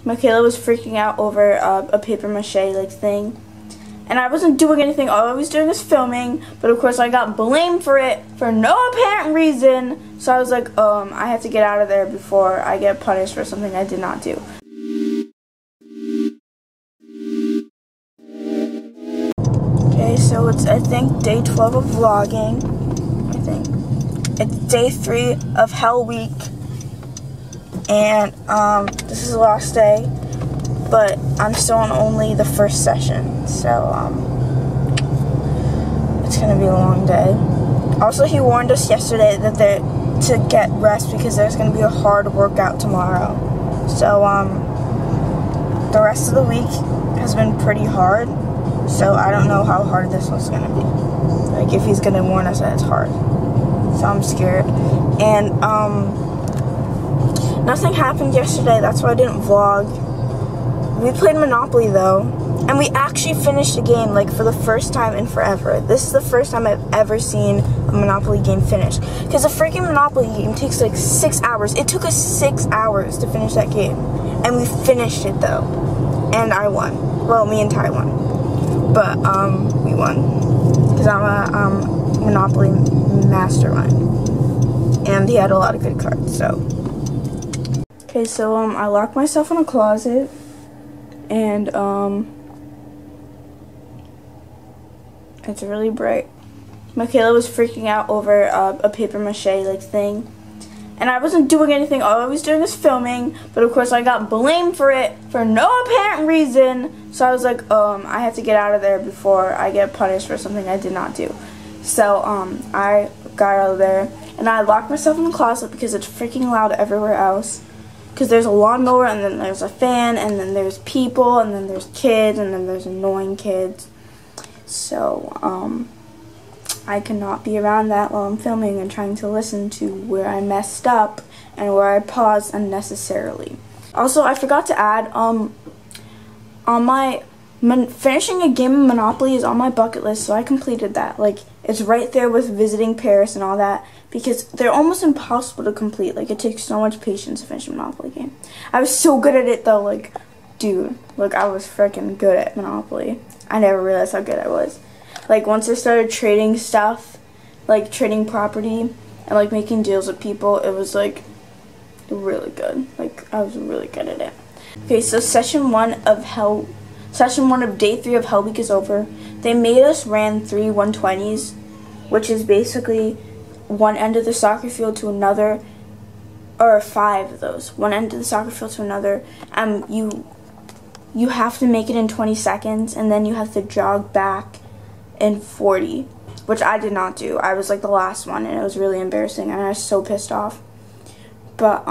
Michaela was freaking out over a paper mache like thing, and I wasn't doing anything. All I was doing was filming, but of course I got blamed for it for no apparent reason. So I was like, I have to get out of there before I get punished for something I did not do. Okay, so it's, I think, day 12 of vlogging. I think it's day 3 of Hell Week, and this is the last day, but I'm still on only the first session, so it's gonna be a long day. Also, he warned us yesterday that to get rest because there's gonna be a hard workout tomorrow. So the rest of the week has been pretty hard. So I don't know how hard this one's gonna be. Like, if he's gonna warn us that it's hard. So I'm scared. And nothing happened yesterday, that's why I didn't vlog. We played Monopoly though, and we actually finished the game, like, for the first time in forever. This is the first time I've ever seen a Monopoly game finished. Because a freaking Monopoly game takes like 6 hours. It took us 6 hours to finish that game. And we finished it though. And I won. Well, me and Ty won. But, we won. Because I'm a, Monopoly mastermind. And he had a lot of good cards, so. Okay, so, I locked myself in a closet. And, it's really bright. Michaela was freaking out over a paper mache, like, thing. And I wasn't doing anything. All I was doing was filming. But of course I got blamed for it for no apparent reason. So I was like, I have to get out of there before I get punished for something I did not do. So I got out of there. And I locked myself in the closet because it's freaking loud everywhere else. Because there's a lawnmower, and then there's a fan, and then there's people, and then there's kids, and then there's annoying kids. So, I cannot be around that while I'm filming and trying to listen to where I messed up and where I paused unnecessarily. Also, I forgot to add, on my, finishing a game of Monopoly is on my bucket list, so I completed that. Like, it's right there with visiting Paris and all that, because they're almost impossible to complete. Like, it takes so much patience to finish a Monopoly game. I was so good at it, though. Like, dude, like, I was freaking good at Monopoly. I never realized how good I was. Like, once I started trading stuff, like, trading property, and, like, making deals with people, it was, like, really good. Like, I was really good at it. Okay, so session 1 of day 3 of Hell Week is over. They made us ran 3 120s, which is basically one end of the soccer field to another, or 5 of those. One end of the soccer field to another. You have to make it in 20 seconds, and then you have to jog back in 40, which I did not do. I was like the last one, and it was really embarrassing, and I was so pissed off. But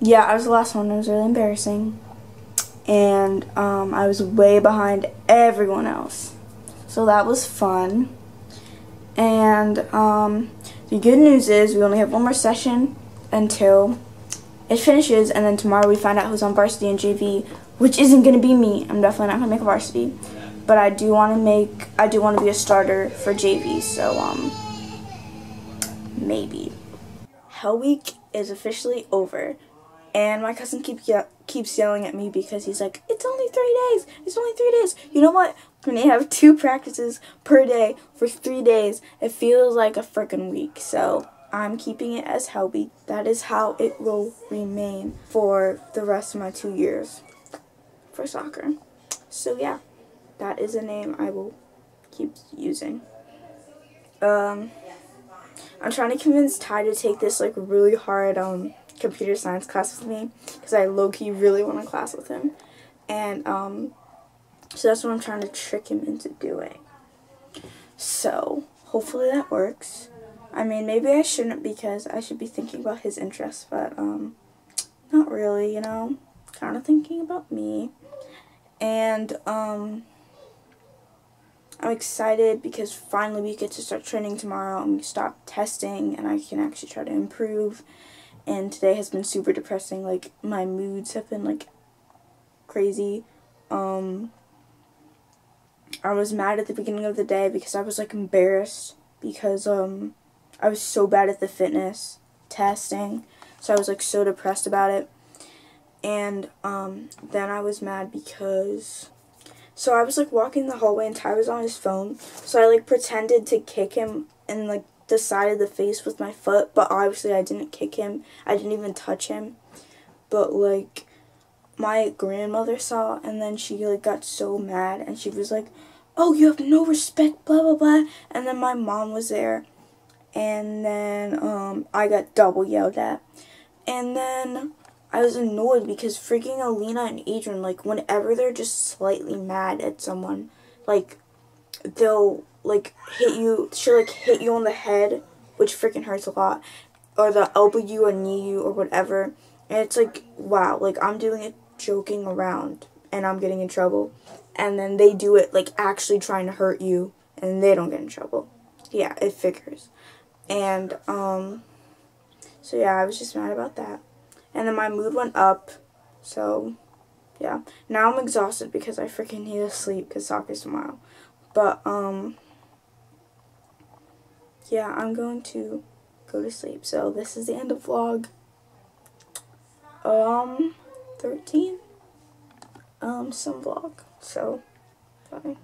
yeah, I was the last one. It was really embarrassing, and I was way behind everyone else. So that was fun. And the good news is we only have one more session until it finishes, and then tomorrow we find out who's on varsity and JV, which isn't gonna be me. I'm definitely not gonna make a varsity, but I do want to be a starter for JV. So maybe. Hell Week is officially over, and my cousin keeps yelling at me because he's like, it's only 3 days. It's only 3 days. You know what? When they have 2 practices per day for 3 days, it feels like a freaking week. So I'm keeping it as Hell Week. That is how it will remain for the rest of my 2 years for soccer. So yeah, that is a name I will keep using. I'm trying to convince Ty to take this like really hard computer science class with me, because I low-key really want a class with him. And so that's what I'm trying to trick him into doing. So hopefully that works. I mean, maybe I shouldn't, because I should be thinking about his interests, but not really, you know, kind of thinking about me. And I'm excited because finally we get to start training tomorrow, and we stop testing, and I can actually try to improve. And today has been super depressing. Like, my moods have been like crazy. I was mad at the beginning of the day because I was like embarrassed because I was so bad at the fitness testing, so I was like so depressed about it. And then I was mad because, so I was like walking in the hallway and Ty was on his phone, so I like pretended to kick him in like the side of the face with my foot, but obviously I didn't kick him. I didn't even touch him. But like my grandmother saw, and then she like got so mad and she was like, "Oh, you have no respect, blah blah blah." And then my mom was there, and then I got double yelled at. And then I was annoyed because freaking Alina and Adrian, like whenever they're just slightly mad at someone, like they'll like hit you, she'll like hit you on the head, which freaking hurts a lot, or they'll elbow you or knee you or whatever. And it's like, wow, like I'm doing it joking around and I'm getting in trouble. And then they do it like actually trying to hurt you and they don't get in trouble. Yeah, it figures. And so yeah, I was just mad about that. And then my mood went up. So yeah, now I'm exhausted because I freaking need to sleep because soccer's tomorrow. But yeah, I'm going to go to sleep. So this is the end of vlog 13, some vlog. So bye.